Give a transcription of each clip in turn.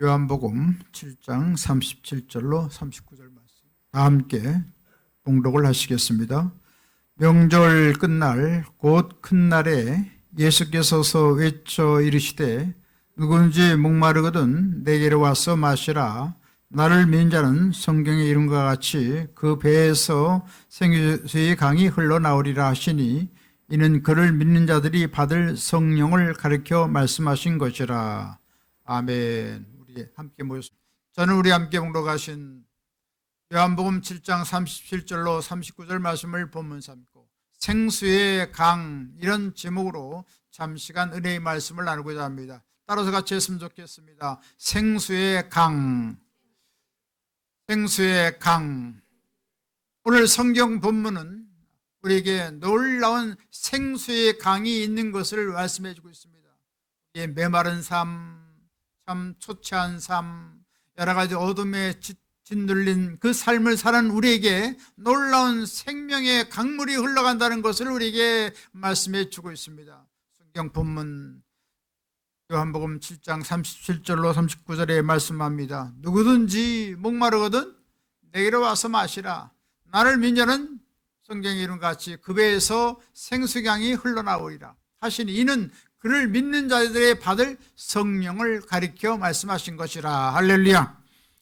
요한복음 7장 37절로 39절 말씀 다 함께 봉독을 하시겠습니다. 명절 끝날 곧 큰 날에 예수께서서 외쳐 이르시되 누구든지 목마르거든 내게로 와서 마시라. 나를 믿는 자는 성경에 이룬 것 같이 그 배에서 생수의 강이 흘러나오리라 하시니 이는 그를 믿는 자들이 받을 성령을 가리켜 말씀하신 것이라. 아멘. 우리 함께 모였습니다. 저는 우리 함께 봉독하신 요한복음 7장 37절로 39절 말씀을 본문 삼고 생수의 강, 이런 제목으로 잠시간 은혜의 말씀을 나누고자 합니다. 따라서 같이 했으면 좋겠습니다. 생수의 강, 생수의 강. 오늘 성경 본문은 우리에게 놀라운 생수의 강이 있는 것을 말씀해 주고 있습니다. 메마른 삶, 참 초췌한 삶, 여러 가지 어둠에 짓눌린 그 삶을 사는 우리에게 놀라운 생명의 강물이 흘러간다는 것을 우리에게 말씀해 주고 있습니다. 성경 본문 요한복음 7장 37절로 39절에 말씀합니다. 누구든지 목마르거든 내게로 와서 마시라. 나를 믿는 자는 성경에 이룬 것 같이 그 배에서 생수강이 흘러나오리라 하시니 이는 그를 믿는 자들의 받을 성령을 가리켜 말씀하신 것이라. 할렐루야.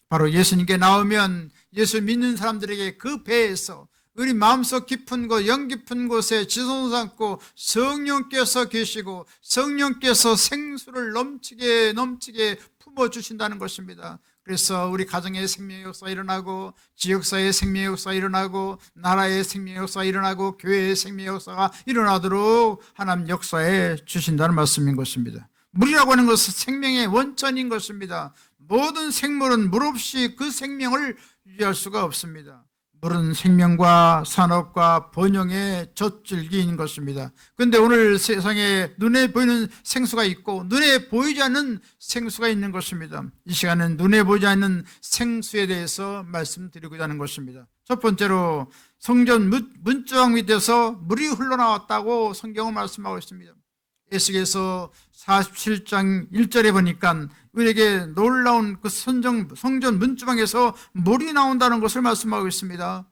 바로 예수님께 나오면 예수 믿는 사람들에게 그 배에서 우리 마음속 깊은 곳, 영 깊은 곳에 지손 삼고 성령께서 계시고 성령께서 생수를 넘치게 품어주신다는 것입니다. 그래서 우리 가정의 생명의 역사가 일어나고 지역사회의 생명의 역사가 일어나고 나라의 생명의 역사가 일어나고 교회의 생명의 역사가 일어나도록 하나님 역사해 주신다는 말씀인 것입니다. 물이라고 하는 것은 생명의 원천인 것입니다. 모든 생물은 물 없이 그 생명을 유지할 수가 없습니다. 물은 생명과 산업과 번영의 젖줄기인 것입니다. 그런데 오늘 세상에 눈에 보이는 생수가 있고 눈에 보이지 않는 생수가 있는 것입니다. 이 시간은 눈에 보이지 않는 생수에 대해서 말씀드리고자 하는 것입니다. 첫 번째로 성전 문지방 밑에서 물이 흘러나왔다고 성경은 말씀하고 있습니다. 에스겔서 47장 1절에 보니까 우리에게 놀라운 그 성전 문지방에서 물이 나온다는 것을 말씀하고 있습니다.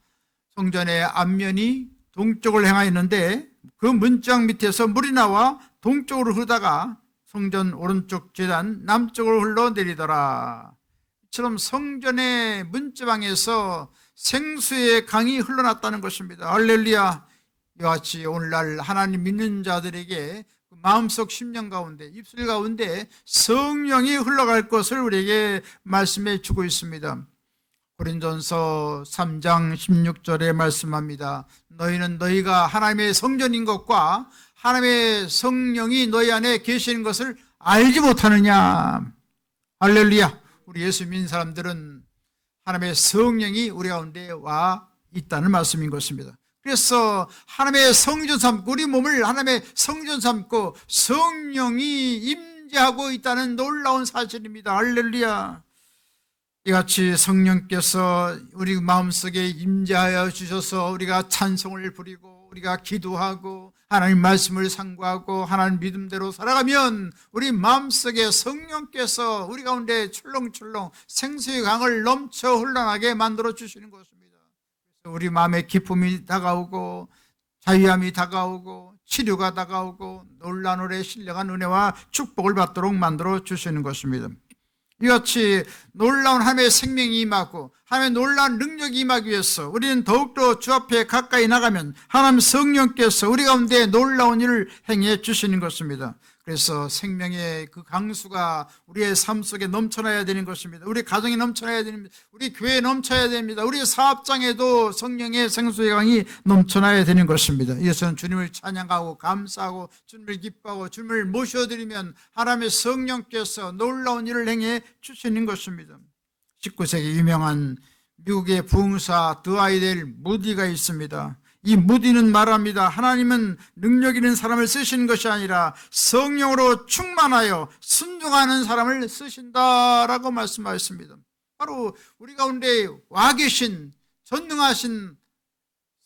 성전의 앞면이 동쪽을 향하였는데 그 문지방 밑에서 물이 나와 동쪽으로 흐르다가 성전 오른쪽 제단 남쪽으로 흘러내리더라. 이처럼 성전의 문지방에서 생수의 강이 흘러났다는 것입니다. 할렐루야. 이와 같이 오늘날 하나님 믿는 자들에게 마음속 심령 가운데 입술 가운데 성령이 흘러갈 것을 우리에게 말씀해 주고 있습니다. 고린도전서 3장 16절에 말씀합니다. 너희는 너희가 하나님의 성전인 것과 하나님의 성령이 너희 안에 계시는 것을 알지 못하느냐. 할렐루야. 우리 예수 믿는 사람들은 하나님의 성령이 우리 가운데 와 있다는 말씀인 것입니다. 그래서 하나님의 성전 삼고 우리 몸을 하나님의 성전 삼고 성령이 임재하고 있다는 놀라운 사실입니다. 할렐루야. 이같이 성령께서 우리 마음속에 임재하여 주셔서 우리가 찬송을 부리고 우리가 기도하고 하나님 말씀을 상고하고 하나님 믿음대로 살아가면 우리 마음속에 성령께서 우리 가운데 출렁출렁 생수의 강을 넘쳐 흘러나게 만들어 주시는 것입니다. 우리 마음에 기쁨이 다가오고 자유함이 다가오고 치료가 다가오고 놀라운 오래 신령한 은혜와 축복을 받도록 만들어 주시는 것입니다. 이같이 놀라운 하나님의 생명이 임하고 하나님의 놀라운 능력이 임하기 위해서 우리는 더욱더 주 앞에 가까이 나가면 하나님 성령께서 우리 가운데 놀라운 일을 행해 주시는 것입니다. 그래서 생명의 그 강수가 우리의 삶 속에 넘쳐나야 되는 것입니다. 우리 가정에 넘쳐나야 됩니다. 우리 교회에 넘쳐야 됩니다. 우리 사업장에도 성령의 생수의 강이 넘쳐나야 되는 것입니다. 이것은 주님을 찬양하고 감사하고 주님을 기뻐하고 주님을 모셔드리면 하나님의 성령께서 놀라운 일을 행해 주시는 것입니다. 19세기 유명한 미국의 부흥사 드와이델 무디가 있습니다. 이 무디는 말합니다. 하나님은 능력 있는 사람을 쓰시는 것이 아니라 성령으로 충만하여 순종하는 사람을 쓰신다라고 말씀하셨습니다. 바로 우리 가운데 와 계신 전능하신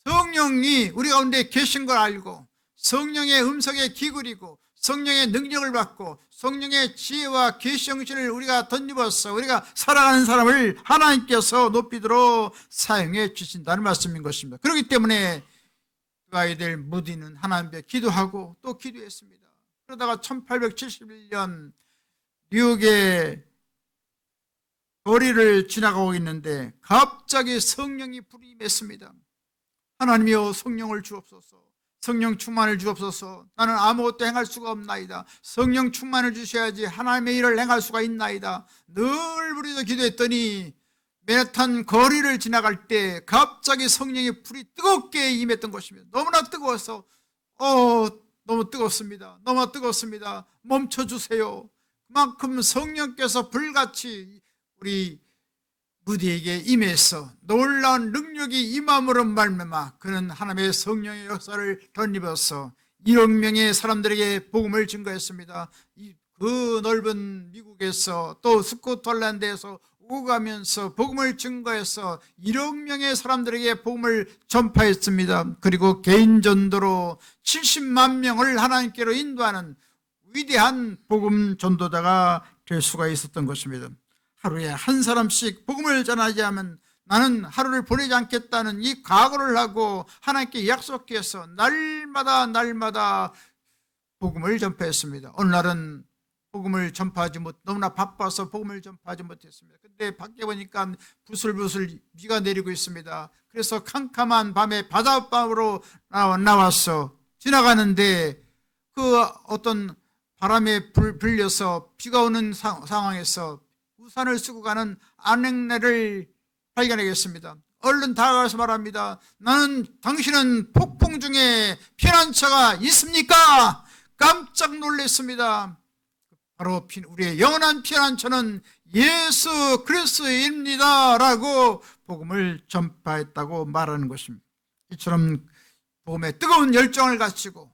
성령이 우리 가운데 계신 걸 알고 성령의 음성에 기울이고 성령의 능력을 받고 성령의 지혜와 계시 정신을 우리가 덧입어서 우리가 살아가는 사람을 하나님께서 높이도록 사용해 주신다는 말씀인 것입니다. 그렇기 때문에 그 아이들 무디는 하나님 앞에 기도하고 또 기도했습니다. 그러다가 1871년 뉴욕의 거리를 지나가고 있는데 갑자기 성령이 불이 임했습니다. 하나님이여 성령을 주옵소서, 성령 충만을 주옵소서. 나는 아무것도 행할 수가 없나이다. 성령 충만을 주셔야지 하나님의 일을 행할 수가 있나이다. 늘 우리도 기도했더니 맨하탄 거리를 지나갈 때 갑자기 성령의 불이 뜨겁게 임했던 것입니다. 너무나 뜨거워서 너무 뜨겁습니다. 너무 뜨겁습니다. 멈춰주세요. 그만큼 성령께서 불같이 우리 무디에게 임해서 놀라운 능력이 임함으로 말미암아 그는 하나님의 성령의 역사를 덧입어서 1억 명의 사람들에게 복음을 증거했습니다. 그 넓은 미국에서 또 스코틀랜드에서 오가면서 복음을 증거해서 1억 명의 사람들에게 복음을 전파했습니다. 그리고 개인 전도로 70만 명을 하나님께로 인도하는 위대한 복음 전도자가 될 수가 있었던 것입니다. 하루에 한 사람씩 복음을 전하지 하면 나는 하루를 보내지 않겠다는 이 각오를 하고 하나님께 약속해서 날마다 복음을 전파했습니다. 어느 날은 복음을 전파하지 너무나 바빠서 복음을 전파하지 못했습니다. 근데 밖에 보니까 부슬부슬 비가 내리고 있습니다. 그래서 캄캄한 밤에 바닷밤으로 나와서 지나가는데 그 어떤 바람에 불려서 비가 오는 상황에서 우산을 쓰고 가는 아넥네를 발견하겠습니다. 얼른 다가가서 말합니다. 나는 당신은 폭풍 중에 피난처가 있습니까? 깜짝 놀랐습니다. 바로 우리의 영원한 피난처는 예수 그리스도입니다 라고 복음을 전파했다고 말하는 것입니다. 이처럼 복음에 뜨거운 열정을 가지고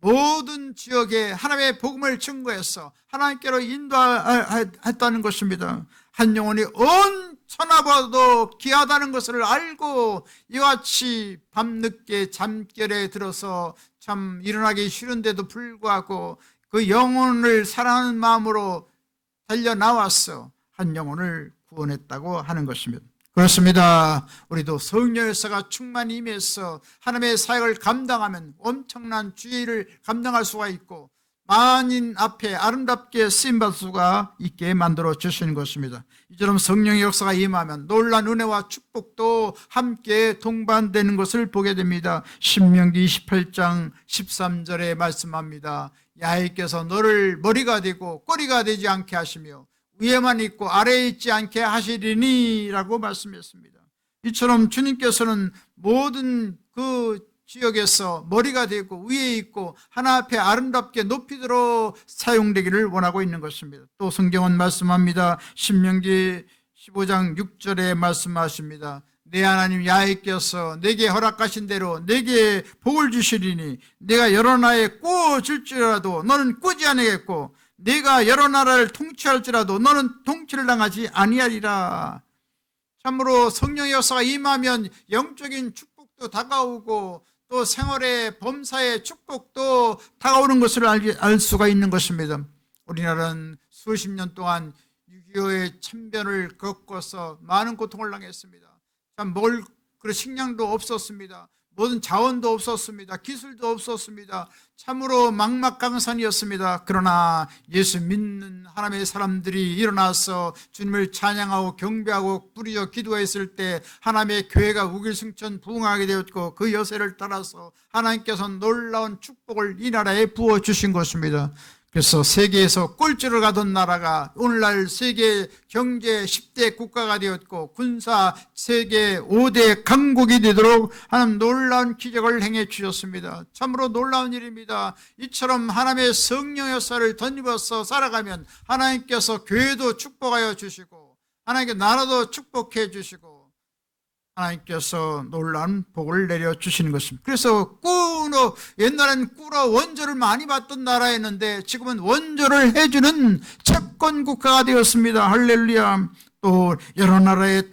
모든 지역에 하나님의 복음을 증거해서 하나님께로 인도했다는 것입니다. 한 영혼이 온 천하보다도 귀하다는 것을 알고 이와 같이 밤늦게 잠결에 들어서 참 일어나기 싫은데도 불구하고 그 영혼을 사랑하는 마음으로 달려나와서 한 영혼을 구원했다고 하는 것입니다. 그렇습니다. 우리도 성령의 역사가 충만히 임해서 하나님의 사역을 감당하면 엄청난 주의를 감당할 수가 있고 만인 앞에 아름답게 쓰임받을 수가 있게 만들어 주시는 것입니다. 이처럼 성령의 역사가 임하면 놀라운 은혜와 축복도 함께 동반되는 것을 보게 됩니다. 신명기 28장 13절에 말씀합니다. 야훼께서 너를 머리가 되고 꼬리가 되지 않게 하시며 위에만 있고 아래에 있지 않게 하시리니 라고 말씀했습니다. 이처럼 주님께서는 모든 그 지역에서 머리가 되고 위에 있고 하나 앞에 아름답게 높이도록 사용되기를 원하고 있는 것입니다. 또 성경은 말씀합니다. 신명기 15장 6절에 말씀하십니다. 내 하나님 야훼께서 내게 허락하신 대로 내게 복을 주시리니 내가 여러 나라에 꾸어질지라도 너는 꾸지 아니하겠고 내가 여러 나라를 통치할지라도 너는 통치를 당하지 아니하리라. 참으로 성령의 역사가 임하면 영적인 축복도 다가오고 또 생활의 범사의 축복도 다가오는 것을 알 수가 있는 것입니다. 우리나라는 수십 년 동안 6.25의 참변을 겪어서 많은 고통을 당했습니다. 참 먹을 그런 식량도 없었습니다. 모든 자원도 없었습니다. 기술도 없었습니다. 참으로 막막강산이었습니다. 그러나 예수 믿는 하나님의 사람들이 일어나서 주님을 찬양하고 경배하고 뿌리어 기도했을 때 하나님의 교회가 우길승천 부흥하게 되었고 그 여세를 따라서 하나님께서 놀라운 축복을 이 나라에 부어주신 것입니다. 그래서 세계에서 꼴찌를 가던 나라가 오늘날 세계 경제 10대 국가가 되었고 군사 세계 5대 강국이 되도록 하나님 놀라운 기적을 행해 주셨습니다. 참으로 놀라운 일입니다. 이처럼 하나님의 성령의 역사를 덧입어서 살아가면 하나님께서 교회도 축복하여 주시고 하나님께 나라도 축복해 주시고 하나님께서 놀라운 복을 내려주시는 것입니다. 그래서 옛날엔 꿀어 원조를 많이 받던 나라였는데 지금은 원조를 해주는 채권 국가가 되었습니다. 할렐루야. 또 여러 나라의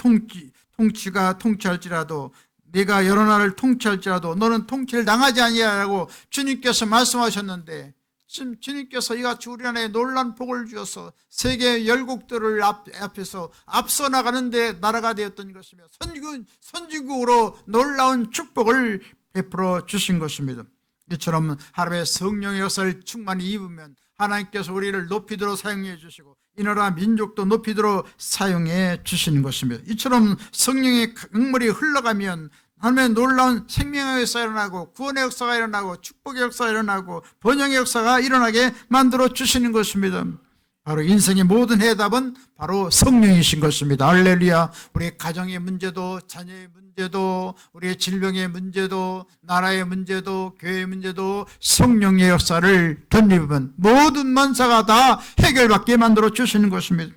통치가 통치할지라도 네가 여러 나라를 통치할지라도 너는 통치를 당하지 아니하라고 주님께서 말씀하셨는데, 지금 주님께서 이같이 우리 안에 놀란 복을 주어서 세계 열국들을 앞에서 앞서 나가는데 나라가 되었던 것이며 선진국으로 놀라운 축복을 베풀어 주신 것입니다. 이처럼 하나님의 성령의 역사를 충만히 입으면 하나님께서 우리를 높이도록 사용해 주시고 이 나라 민족도 높이도록 사용해 주시는 것입니다. 이처럼 성령의 강물이 흘러가면 하나님의 놀라운 생명의 역사가 일어나고 구원의 역사가 일어나고 축복의 역사가 일어나고 번영의 역사가 일어나게 만들어 주시는 것입니다. 바로 인생의 모든 해답은 바로 성령이신 것입니다. 할렐루야. 우리의 가정의 문제도, 자녀의 문제도, 우리의 질병의 문제도, 나라의 문제도, 교회의 문제도 성령의 역사를 덧입으면 모든 만사가 다 해결받게 만들어 주시는 것입니다.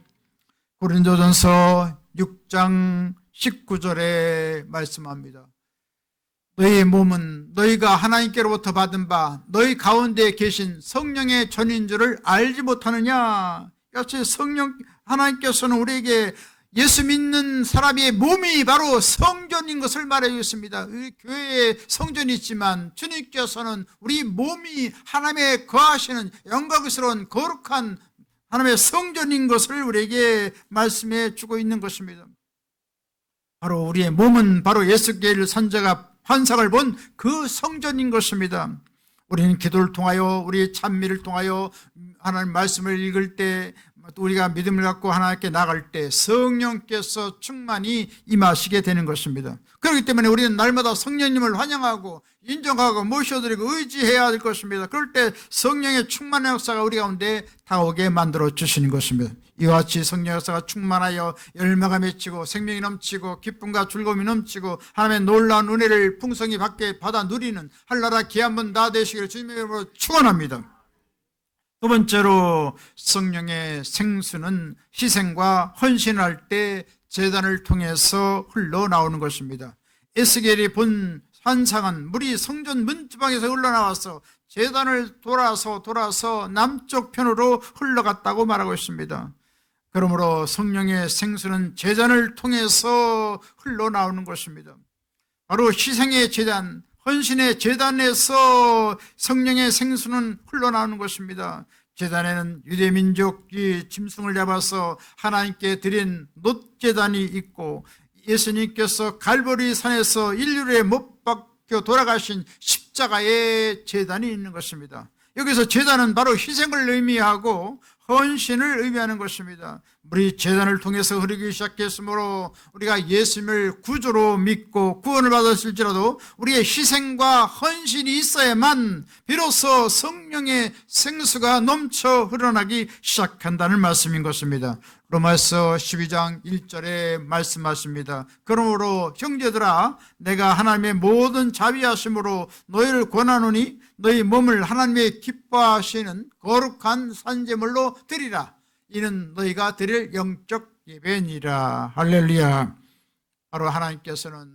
고린도전서 6장 19절에 말씀합니다. 너희의 몸은 너희가 하나님께로부터 받은 바 너희 가운데 계신 성령의 전인 줄을 알지 못하느냐. 역시 성령, 하나님께서는 우리에게 예수 믿는 사람의 몸이 바로 성전인 것을 말해주고 있습니다. 교회에 성전이 있지만 주님께서는 우리 몸이 하나님의 거하시는 영광스러운 거룩한 하나님의 성전인 것을 우리에게 말씀해 주고 있는 것입니다. 바로 우리의 몸은 바로 예수께를 선자가 환상을 본 그 성전인 것입니다. 우리는 기도를 통하여 우리의 찬미를 통하여 하나님 말씀을 읽을 때 우리가 믿음을 갖고 하나님께 나갈 때 성령께서 충만히 임하시게 되는 것입니다. 그렇기 때문에 우리는 날마다 성령님을 환영하고 인정하고 모셔드리고 의지해야 될 것입니다. 그럴 때 성령의 충만한 역사가 우리 가운데 다오게 만들어 주시는 것입니다. 이와 같이 성령 역사가 충만하여 열매가 맺히고 생명이 넘치고 기쁨과 즐거움이 넘치고 하나님의 놀라운 은혜를 풍성히 받아 누리는 한나라 귀한 분 다 되시기를 주님의 이름으로 축원합니다. 두 번째로 성령의 생수는 희생과 헌신할 때 제단을 통해서 흘러나오는 것입니다. 에스겔이 본 환상은 물이 성전 문지방에서 흘러나와서 제단을 돌아서 남쪽 편으로 흘러갔다고 말하고 있습니다. 그러므로 성령의 생수는 제단을 통해서 흘러나오는 것입니다. 바로 희생의 제단, 헌신의 제단에서 성령의 생수는 흘러나오는 것입니다. 제단에는 유대민족이 짐승을 잡아서 하나님께 드린 놋제단이 있고 예수님께서 갈보리 산에서 인류에 못 박혀 돌아가신 십자가의 제단이 있는 것입니다. 여기서 제단은 바로 희생을 의미하고 헌신을 의미하는 것입니다. 우리 제단을 통해서 흐르기 시작했으므로 우리가 예수님을 구주로 믿고 구원을 받았을지라도 우리의 희생과 헌신이 있어야만 비로소 성령의 생수가 넘쳐 흘러나기 시작한다는 말씀인 것입니다. 로마서 12장 1절에 말씀하십니다. 그러므로 형제들아 내가 하나님의 모든 자비하심으로 너희를 권하노니 너희 몸을 하나님의 기뻐하시는 거룩한 산제물로 드리라. 이는 너희가 드릴 영적 예배니라. 할렐루야. 바로 하나님께서는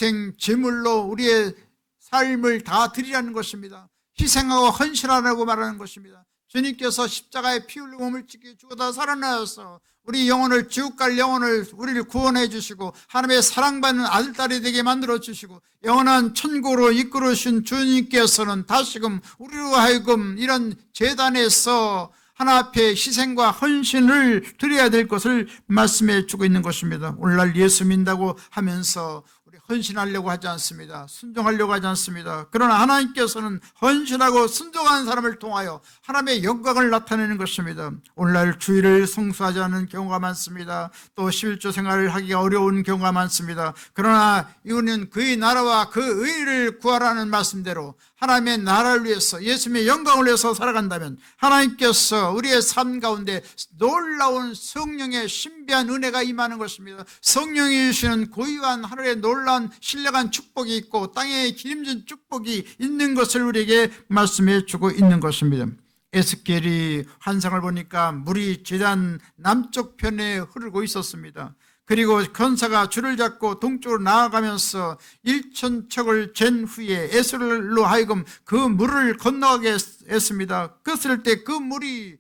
희생 제물로 우리의 삶을 다 드리라는 것입니다. 희생하고 헌신하라고 말하는 것입니다. 주님께서 십자가에 피 흘리고 몸을 찢겨 죽어다 살아나셔서 우리 영혼을 지옥 갈 영혼을 우리를 구원해 주시고 하나님의 사랑받는 아들딸이 되게 만들어 주시고 영원한 천국으로 이끌어 주신 주님께서는 다시금 우리로 하여금 이런 제단에서 하나 앞에 희생과 헌신을 드려야 될 것을 말씀해 주고 있는 것입니다. 오늘날 예수 믿는다고 하면서 우리 헌신하려고 하지 않습니다. 순종하려고 하지 않습니다. 그러나 하나님께서는 헌신하고 순종하는 사람을 통하여 하나님의 영광을 나타내는 것입니다. 오늘날 주일을 성수하지 않는 경우가 많습니다. 또 11조 생활을 하기가 어려운 경우가 많습니다. 그러나 이거는 그의 나라와 그 의를 구하라는 말씀대로 하나님의 나라를 위해서 예수님의 영광을 위해서 살아간다면 하나님께서 우리의 삶 가운데 놀라운 성령의 신비한 은혜가 임하는 것입니다. 성령이 주시는 고유한 하늘의 놀라운 신령한 축복이 있고 땅에 기름진 축복이 있는 것을 우리에게 말씀해 주고 있는 것입니다. 에스겔이 환상을 보니까 물이 제단 남쪽 편에 흐르고 있었습니다. 그리고 권사가 줄을 잡고 동쪽으로 나아가면서 1,000척을 잰 후에 에스겔로 하여금 그 물을 건너가게 했습니다. 그랬을 때 그 물이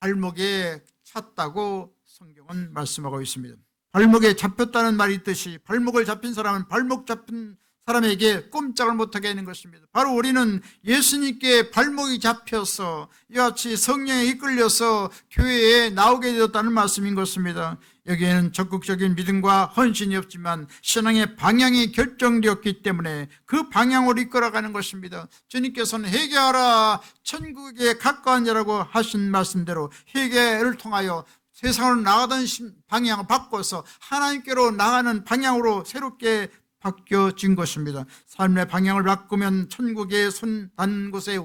발목에 찼다고 성경은 말씀하고 있습니다. 발목에 잡혔다는 말이 있듯이 발목을 잡힌 사람은 발목 잡힌 사람에게 꼼짝을 못하게 하는 것입니다. 바로 우리는 예수님께 발목이 잡혀서 이와 같이 성령에 이끌려서 교회에 나오게 되었다는 말씀인 것입니다. 여기에는 적극적인 믿음과 헌신이 없지만 신앙의 방향이 결정되었기 때문에 그 방향으로 이끌어가는 것입니다. 주님께서는 회개하라 천국에 가까운 자라고 하신 말씀대로 회개를 통하여 세상으로 나가던 방향을 바꿔서 하나님께로 나가는 방향으로 새롭게 바뀌어진 것입니다. 삶의 방향을 바꾸면 천국의 손 닿는 곳에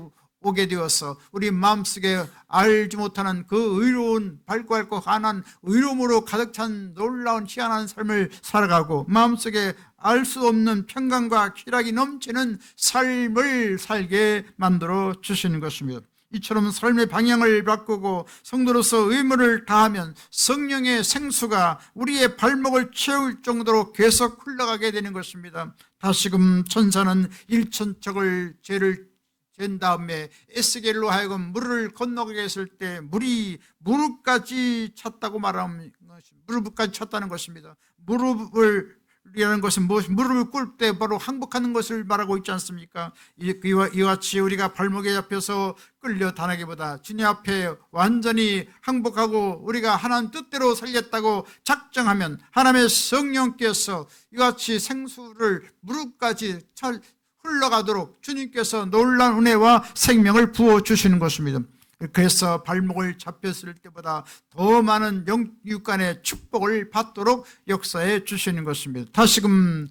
오게 되어서 우리 마음속에 알지 못하는 그 의로운 밝고 환한 의로움으로 가득 찬 놀라운 희한한 삶을 살아가고 마음속에 알 수 없는 평강과 쾌락이 넘치는 삶을 살게 만들어 주시는 것입니다. 이처럼 삶의 방향을 바꾸고 성도로서 의무를 다하면 성령의 생수가 우리의 발목을 채울 정도로 계속 흘러가게 되는 것입니다. 다시금 천사는 1천척을 죄를 잰 다음에 에스겔로 하여금 물을 건너게 했을 때 물이 무릎까지 찼다고 말하는 것입니다. 무릎까지 찼다는 것입니다. 무릎이라는 것은 무엇이 무릎을 꿇을 때 바로 항복하는 것을 말하고 있지 않습니까? 이와 같이 우리가 발목에 잡혀서 끌려 다니기보다 주님 앞에 완전히 항복하고 우리가 하나님 뜻대로 살겠다고 작정하면 하나님의 성령께서 이와 같이 생수를 무릎까지 흘러가도록 주님께서 놀라운 은혜와 생명을 부어주시는 것입니다. 그래서 발목을 잡혔을 때보다 더 많은 육간의 축복을 받도록 역사해 주시는 것입니다. 다시금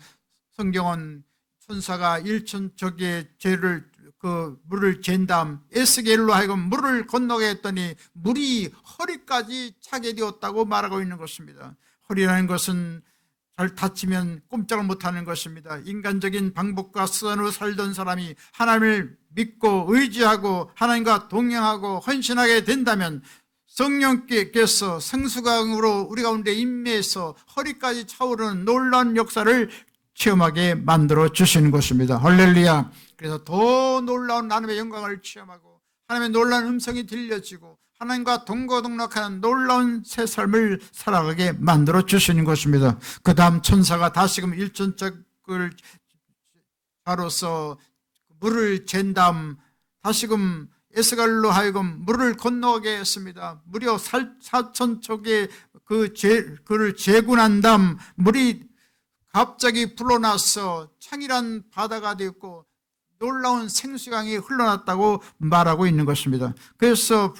성경은 천사가 1천척의 죄를 물을 잰 다음 에스겔로 하여금 물을 건너게 했더니 물이 허리까지 차게 되었다고 말하고 있는 것입니다. 허리라는 것은 잘 다치면 꼼짝을 못하는 것입니다. 인간적인 방법과 수단으로 살던 사람이 하나님을 믿고 의지하고 하나님과 동행하고 헌신하게 된다면 성령께서 생수강으로 우리 가운데 임매해서 허리까지 차오르는 놀라운 역사를 체험하게 만들어 주시는 것입니다. 할렐루야. 그래서 더 놀라운 하나님의 영광을 체험하고 하나님의 놀라운 음성이 들려지고 하나님과 동거동락하는 놀라운 새 삶을 살아가게 만들어 주시는 것입니다. 그 다음 천사가 다시금 1천척을 자로서 물을 잰 다음 다시금 에스갈로 하여금 물을 건너게 했습니다. 무려 4천척의 그를 재고 난 다음 물이 갑자기 불어나서 창이란 바다가 되었고 놀라운 생수강이 흘러났다고 말하고 있는 것입니다. 그래서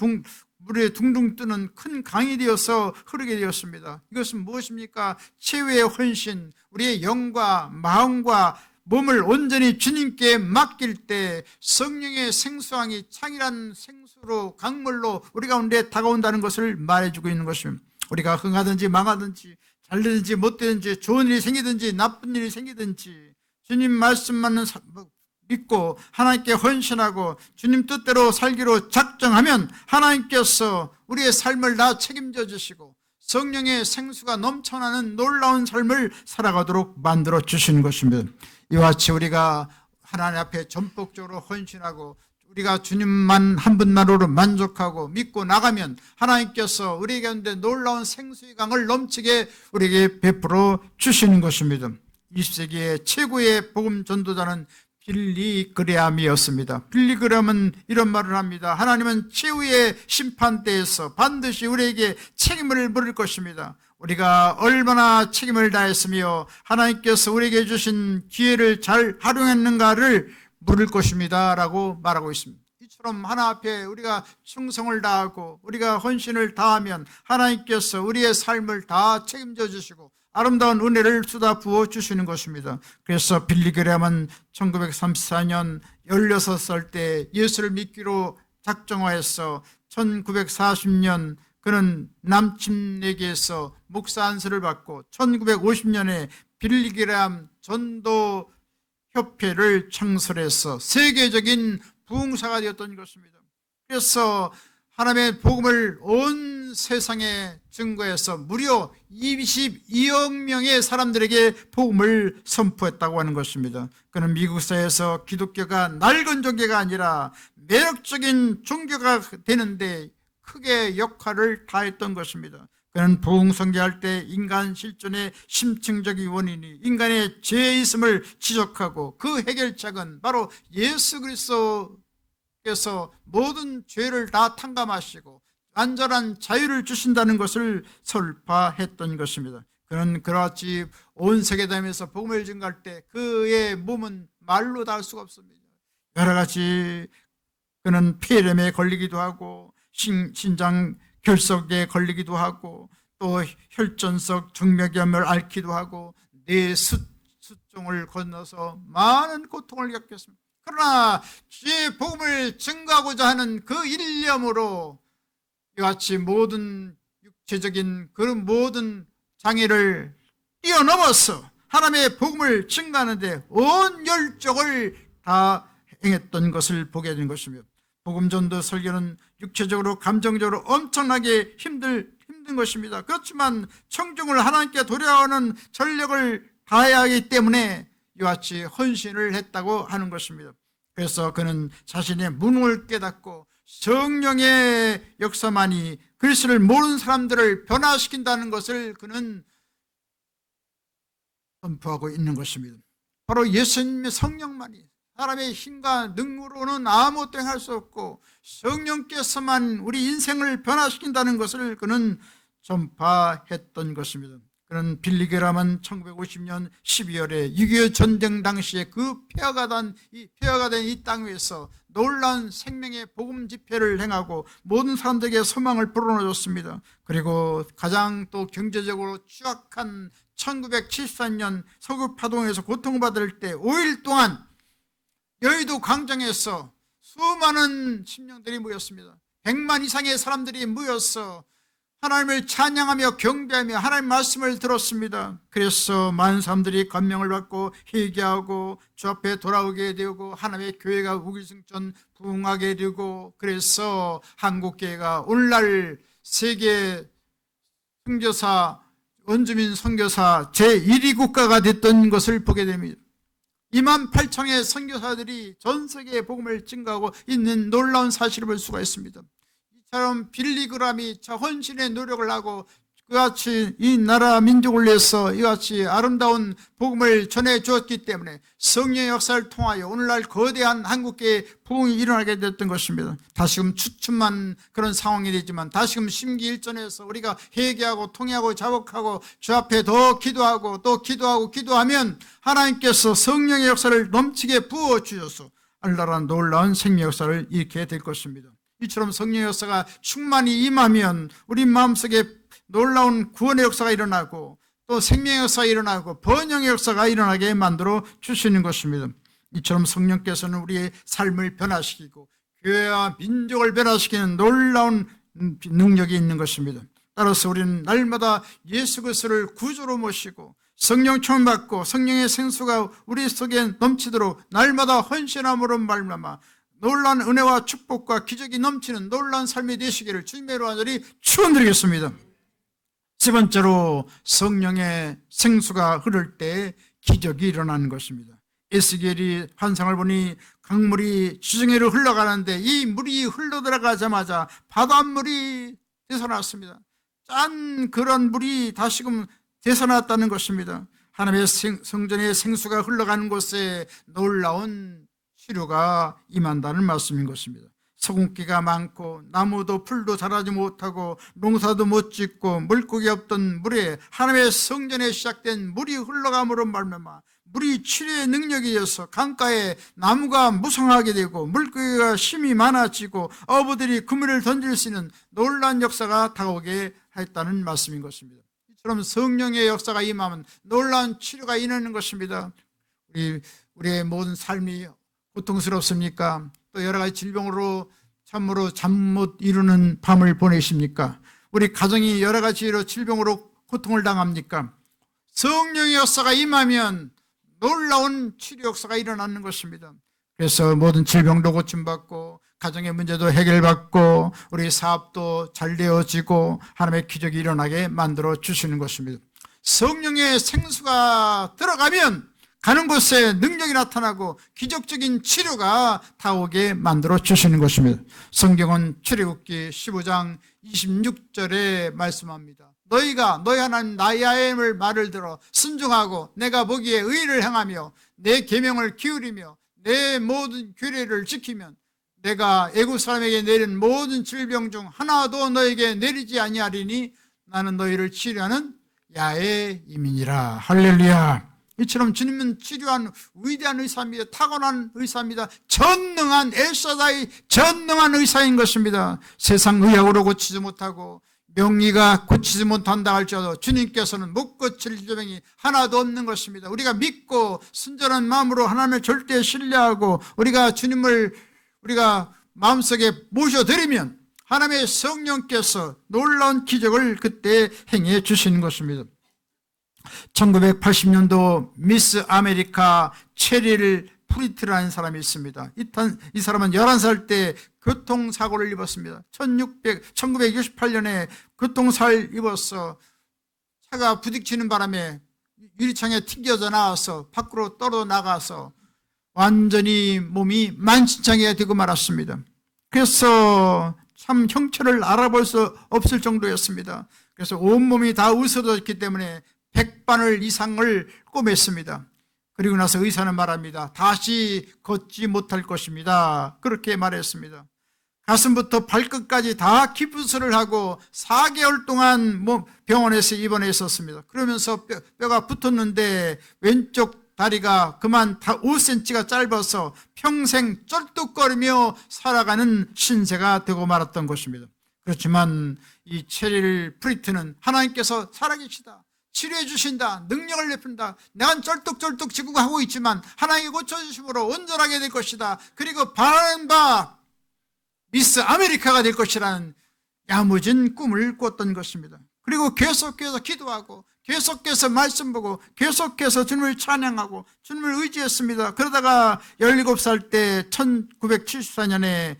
물에 둥둥 뜨는 큰 강이 되어서 흐르게 되었습니다. 이것은 무엇입니까? 최후의 헌신, 우리의 영과 마음과 몸을 온전히 주님께 맡길 때 성령의 생수강이 창이란 생수로 강물로 우리 가운데 다가온다는 것을 말해주고 있는 것입니다. 우리가 흥하든지 망하든지 잘되든지 못되든지 좋은 일이 생기든지 나쁜 일이 생기든지 주님 말씀만 믿고 하나님께 헌신하고 주님 뜻대로 살기로 작정하면 하나님께서 우리의 삶을 다 책임져 주시고 성령의 생수가 넘쳐나는 놀라운 삶을 살아가도록 만들어 주시는 것입니다. 이와 같이 우리가 하나님 앞에 전폭적으로 헌신하고 우리가 주님만 한 분만으로 만족하고 믿고 나가면 하나님께서 우리 가운데 놀라운 생수의 강을 넘치게 우리에게 베풀어 주시는 것입니다. 20세기의 최고의 복음 전도자는 빌리그레암이었습니다. 빌리그레암은 이런 말을 합니다. 하나님은 최후의 심판대에서 반드시 우리에게 책임을 물을 것입니다. 우리가 얼마나 책임을 다했으며 하나님께서 우리에게 주신 기회를 잘 활용했는가를 물을 것입니다 라고 말하고 있습니다. 이처럼 하나 앞에 우리가 충성을 다하고 우리가 헌신을 다하면 하나님께서 우리의 삶을 다 책임져 주시고 아름다운 은혜를 쏟아 부어 주시는 것입니다. 그래서 빌리그레암은 1934년 16살 때 예수를 믿기로 작정하여서 1940년 그는 남침내기에서 목사 안수를 받고 1950년에 빌리그레암 전도협회를 창설해서 세계적인 부흥사가 되었던 것입니다. 그래서 하나님의 복음을 온 세상에 증거해서 무려 22억 명의 사람들에게 복음을 선포했다고 하는 것입니다. 그는 미국 사회에서 기독교가 낡은 종교가 아니라 매력적인 종교가 되는데 크게 역할을 다했던 것입니다. 그는 부흥선교할 때 인간 실존의 심층적인 원인이 인간의 죄에 있음을 지적하고 그 해결책은 바로 예수 그리스도께서 모든 죄를 다 탕감하시고 완전한 자유를 주신다는 것을 설파했던 것입니다. 그는 그같이 온 세계 다니면서 복음을 증거할 때 그의 몸은 말로 다 할 수가 없습니다. 여러 가지 그는 폐렴에 걸리기도 하고 신장 결석에 걸리기도 하고 또 혈전석 정맥염을 앓기도 하고 뇌 수종을 건너서 많은 고통을 겪겠습니다. 그러나 주의 복음을 증거하고자 하는 그 일념으로 이같이 모든 육체적인 그런 모든 장애를 뛰어넘어서 하나님의 복음을 증거하는데 온 열정을 다 행했던 것을 보게 된 것이며, 복음 전도 설교는 육체적으로 감정적으로 엄청나게 힘든 것입니다. 그렇지만 청중을 하나님께 돌아오는 전력을 다해야 하기 때문에 이같이 헌신을 했다고 하는 것입니다. 그래서 그는 자신의 무능을 깨닫고 성령의 역사만이 그리스도를 모르는 사람들을 변화시킨다는 것을 그는 선포하고 있는 것입니다. 바로 예수님의 성령만이, 사람의 힘과 능력으로는 아무것도 할 수 없고 성령께서만 우리 인생을 변화시킨다는 것을 그는 전파했던 것입니다. 그는 빌리그람은 1950년 12월에 6.25 전쟁 당시에 그 폐허가 된 이 땅 위에서 놀라운 생명의 복음 집회를 행하고 모든 사람들에게 소망을 불어넣었습니다. 그리고 가장 또 경제적으로 취약한 1974년 서구 파동에서 고통받을 때 5일 동안 여의도 광장에서 수많은 심령들이 모였습니다. 100만 이상의 사람들이 모여서 하나님을 찬양하며 경배하며 하나님 말씀을 들었습니다. 그래서 많은 사람들이 감명을 받고 회개하고 주 앞에 돌아오게 되고 하나님의 교회가 우기승천 부흥하게 되고, 그래서 한국교회가 오늘날 세계 선교사 원주민 선교사 제1위 국가가 됐던 것을 보게 됩니다. 28,000의 선교사들이 전 세계에 복음을 증거하고 있는 놀라운 사실을 볼 수가 있습니다. 이처럼 빌리그람이 헌신의 노력을 하고 그같이 이 나라 민족을 위해서 이같이 아름다운 복음을 전해주었기 때문에 성령의 역사를 통하여 오늘날 거대한 한국계의 부흥이 일어나게 됐던 것입니다. 다시금 추측만 그런 상황이 되지만 다시금 심기일전에서 우리가 회개하고 통회하고 자복하고 주 앞에 더 기도하고 또 기도하면 하나님께서 성령의 역사를 넘치게 부어주셔서 알랄한 놀라운 생명 역사를 일으키게 될 것입니다. 이처럼 성령의 역사가 충만히 임하면 우리 마음속에 놀라운 구원의 역사가 일어나고 또 생명의 역사가 일어나고 번영의 역사가 일어나게 만들어 주시는 것입니다. 이처럼 성령께서는 우리의 삶을 변화시키고 교회와 민족을 변화시키는 놀라운 능력이 있는 것입니다. 따라서 우리는 날마다 예수 그리스도를 구주로 모시고 성령 충만받고 성령의 생수가 우리 속에 넘치도록 날마다 헌신함으로 말미암아 놀라운 은혜와 축복과 기적이 넘치는 놀라운 삶이 되시기를 주님의 이름으로 간절히 축원드리겠습니다. 세 번째로 성령의 생수가 흐를 때 기적이 일어나는 것입니다. 에스겔이 환상을 보니 강물이 지중해로 흘러가는데 이 물이 흘러들어가자마자 바닷물이 되살아났습니다. 짠 그런 물이 다시금 되살아났다는 것입니다. 하나님의 성전의 생수가 흘러가는 곳에 놀라운 치료가 임한다는 말씀인 것입니다. 소금기가 많고 나무도 풀도 자라지 못하고 농사도 못 짓고 물고기 없던 물에 하나님의 성전에 시작된 물이 흘러감으로 말미암아 물이 치료의 능력이 있어서 강가에 나무가 무성하게 되고 물고기가 힘이 많아지고 어부들이 그물을 던질 수 있는 놀라운 역사가 다가오게 했다는 말씀인 것입니다. 이처럼 성령의 역사가 임하면 놀라운 치료가 일어나는 것입니다. 우리의 모든 삶이 고통스럽습니까? 또 여러 가지 질병으로 참으로 잠 못 이루는 밤을 보내십니까? 우리 가정이 여러 가지로 질병으로 고통을 당합니까? 성령의 역사가 임하면 놀라운 치료 역사가 일어나는 것입니다. 그래서 모든 질병도 고침받고 가정의 문제도 해결받고 우리 사업도 잘 되어지고 하나님의 기적이 일어나게 만들어 주시는 것입니다. 성령의 생수가 들어가면 가는 곳에 능력이 나타나고 기적적인 치료가 다오게 만들어 주시는 것입니다. 성경은 출애굽기 15장 26절에 말씀합니다. 너희 하나님 나의 말을 들어 순종하고 내가 보기에 의를 행하며 내 계명을 기울이며 내 모든 규례를 지키면 내가 애국 사람에게 내린 모든 질병 중 하나도 너에게 내리지 아니하리니 나는 너희를 치료하는 야의 이민이라. 할렐루야. 이처럼 주님은 치료한 위대한 의사입니다. 타고난 의사입니다. 전능한 엘사다이, 전능한 의사인 것입니다. 세상 의학으로 고치지 못하고 명의가 고치지 못한다 할지라도 주님께서는 못 고칠 질병이 하나도 없는 것입니다. 우리가 믿고 순전한 마음으로 하나님을 절대 신뢰하고 우리가 주님을 우리가 마음속에 모셔드리면 하나님의 성령께서 놀라운 기적을 그때 행해 주시는 것입니다. 1980년도 미스 아메리카 체릴 프리트라는 사람이 있습니다. 이 사람은 11살 때 교통사고를 입었습니다. 1968년에 교통사고를 입어서 차가 부딪히는 바람에 유리창에 튕겨져 나와서 밖으로 떨어져 나가서 완전히 몸이 만신창이가 되고 말았습니다. 그래서 참 형체를 알아볼 수 없을 정도였습니다. 그래서 온몸이 다 으스러졌기 때문에 100바늘 이상을 꼬맸습니다. 그리고 나서 의사는 말합니다. 다시 걷지 못할 것입니다. 그렇게 말했습니다. 가슴부터 발끝까지 다 기부스를 하고 4개월 동안 병원에서 입원해 있었습니다. 그러면서 뼈가 붙었는데 왼쪽 다리가 그만 다 5cm가 짧아서 평생 쩔뚝거리며 살아가는 신세가 되고 말았던 것입니다. 그렇지만 이 체릴 프리트는 하나님께서 살아계시다, 치료해 주신다, 능력을 베푼다, 내가 쩔뚝쩔뚝 지금 하고 있지만 하나님이 고쳐주심으로 온전하게 될 것이다, 그리고 바라는 바 미스 아메리카가 될 것이라는 야무진 꿈을 꿨던 것입니다. 그리고 계속해서 기도하고 계속해서 말씀 보고 계속해서 주님을 찬양하고 주님을 의지했습니다. 그러다가 17살 때 1974년에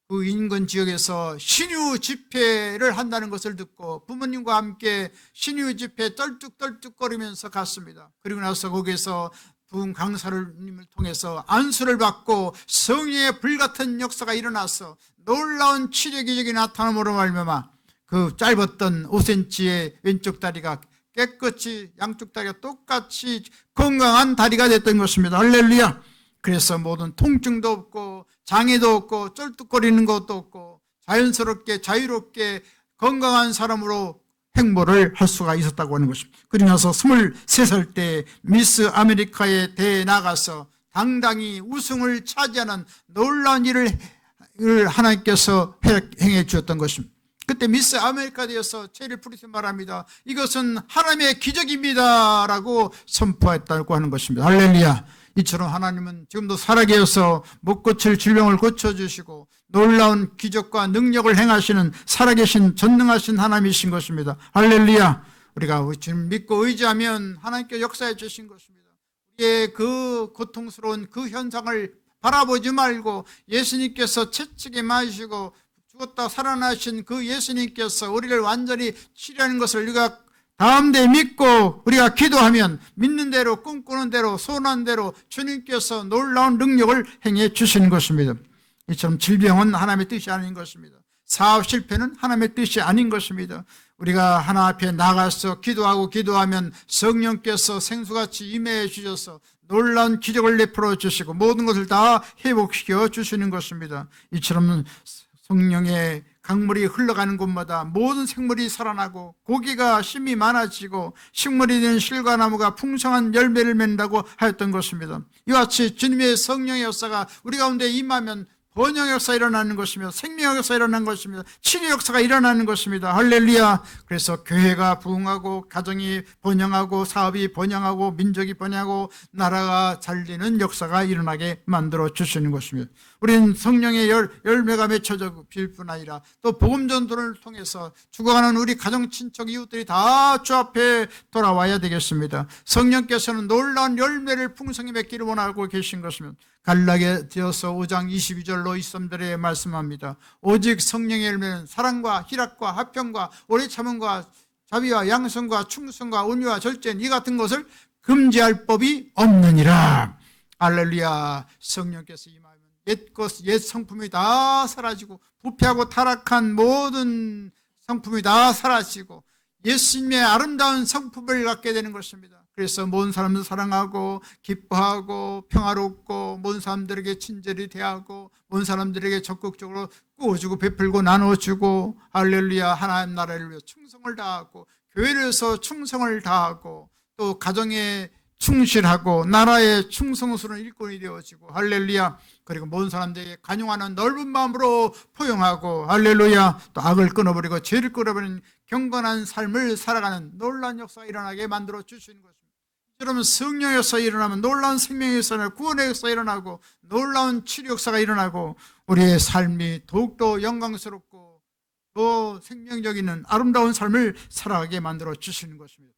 그 인근 지역에서 신유 집회를 한다는 것을 듣고 부모님과 함께 신유 집회 떨뚝떨뚝거리면서 갔습니다. 그리고 나서 거기에서 부흥 강사님을 통해서 안수를 받고 성령의 불같은 역사가 일어나서 놀라운 치료 기적이 나타남으로 말미암아 그 짧았던 5cm의 왼쪽 다리가 깨끗이 양쪽 다리가 똑같이 건강한 다리가 됐던 것입니다. 할렐루야. 그래서 모든 통증도 없고 장애도 없고 쩔뚝거리는 것도 없고 자연스럽게 자유롭게 건강한 사람으로 행보를 할 수가 있었다고 하는 것입니다. 그리고 나서 23살 때 미스 아메리카에 대회에 나가서 당당히 우승을 차지하는 놀라운 일을 하나님께서 행해 주었던 것입니다. 그때 미스 아메리카 되어서 체릴 프리트 말합니다. 이것은 하나님의 기적입니다 라고 선포했다고 하는 것입니다. 할렐루야. 이처럼 하나님은 지금도 살아계셔서 못 고칠 질병을 고쳐주시고 놀라운 기적과 능력을 행하시는 살아계신 전능하신 하나님이신 것입니다. 할렐루야. 우리가 주님 믿고 의지하면 하나님께 역사해 주신 것입니다. 우리의 그 고통스러운 그 현상을 바라보지 말고 예수님께서 채찍에 맞으시고 죽었다 살아나신 그 예수님께서 우리를 완전히 치료하는 것을 우리가 다음대 믿고 우리가 기도하면 믿는 대로 꿈꾸는 대로 소원한 대로 주님께서 놀라운 능력을 행해 주시는 것입니다. 이처럼 질병은 하나님의 뜻이 아닌 것입니다. 사업 실패는 하나님의 뜻이 아닌 것입니다. 우리가 하나 앞에 나가서 기도하면 성령께서 생수같이 임해 주셔서 놀라운 기적을 내풀어 주시고 모든 것을 다 회복시켜 주시는 것입니다. 이처럼 성령의 강물이 흘러가는 곳마다 모든 생물이 살아나고 고기가 심이 많아지고 식물이 된 실과 나무가 풍성한 열매를 맺는다고 하였던 것입니다. 이와 같이 주님의 성령의 역사가 우리 가운데 임하면 번영 역사 일어나는 것이며 생명 역사 일어나는 것입니다. 치료 역사가 일어나는 것입니다. 할렐루야. 그래서 교회가 부흥하고 가정이 번영하고 사업이 번영하고 민족이 번영하고 나라가 잘되는 역사가 일어나게 만들어 주시는 것입니다. 우리는 성령의 열매가 맺혀져 빌 뿐 아니라 또 복음 전도를 통해서 죽어가는 우리 가정 친척 이웃들이 다 주 앞에 돌아와야 되겠습니다. 성령께서는 놀라운 열매를 풍성히 맺기를 원하고 계신 것입니다. 갈라디아서 5장 22절로 23절에 말씀합니다. 오직 성령의 열매는 사랑과 희락과 화평과 오래 참음과 자비와 양성과 충성과 온유와 절제 이 같은 것을 금지할 법이 없느니라. 할렐루야. 성령께서 임하면 옛 성품이 다 사라지고 부패하고 타락한 모든 성품이 다 사라지고 예수님의 아름다운 성품을 갖게 되는 것입니다. 그래서 모든 사람들 사랑하고 기뻐하고 평화롭고 모든 사람들에게 친절히 대하고 모든 사람들에게 적극적으로 꾸어주고 베풀고 나눠주고 할렐루야, 하나님 나라를 위해 충성을 다하고 교회를 위해서 충성을 다하고 또 가정에 충실하고 나라의 충성스러운 일꾼이 되어지고 할렐루야, 그리고 모든 사람들에게 간용하는 넓은 마음으로 포용하고 할렐루야, 또 악을 끊어버리고 죄를 끊어버리는 경건한 삶을 살아가는 놀라운 역사가 일어나게 만들어 주시는 것입니다. 여러분, 성령에서 일어나면 놀라운 생명의 역사, 구원의 역사가 일어나고 놀라운 치료 역사가 일어나고 우리의 삶이 더욱더 영광스럽고 더 생명적인 아름다운 삶을 살아가게 만들어 주시는 것입니다.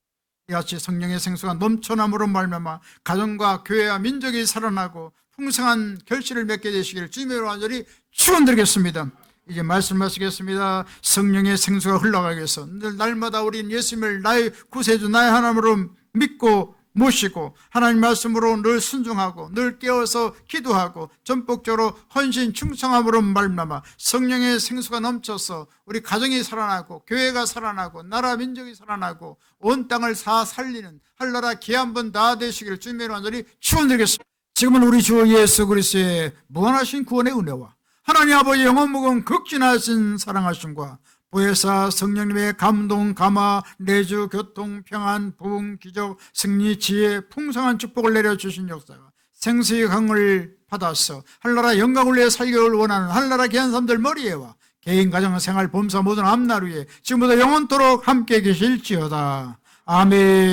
이같이 성령의 생수가 넘쳐남으로 말미암아 가정과 교회와 민족이 살아나고 풍성한 결실을 맺게 되시기를 주님의 간절히 축원드리겠습니다. 이제 말씀하시겠습니다. 성령의 생수가 흘러가기 위해서 늘 날마다 우리는 예수님을 나의 구세주, 나의 하나님으로 믿고 모시고 하나님 말씀으로 늘 순종하고 늘 깨어서 기도하고 전폭적으로 헌신 충성함으로 말미암아 성령의 생수가 넘쳐서 우리 가정이 살아나고 교회가 살아나고 나라 민족이 살아나고 온 땅을 다 살리는 한나라 기한번 다 되시기를 주님의 간절히 축원드리겠습니다. 지금은 우리 주 예수 그리스도의 무한하신 구원의 은혜와 하나님 아버지 영원 무궁 극진하신 사랑하심과 보혜사 성령님의 감동, 감화, 내주, 교통, 평안, 부흥, 기적, 승리, 지혜, 풍성한 축복을 내려주신 역사가 생수의 강을 받아서 한나라 영광을 위해 살기를 원하는 한나라 귀한 사람들 머리에와 개인, 가정, 생활, 범사 모든 앞날 위에 지금부터 영원토록 함께 계실지어다. 아멘.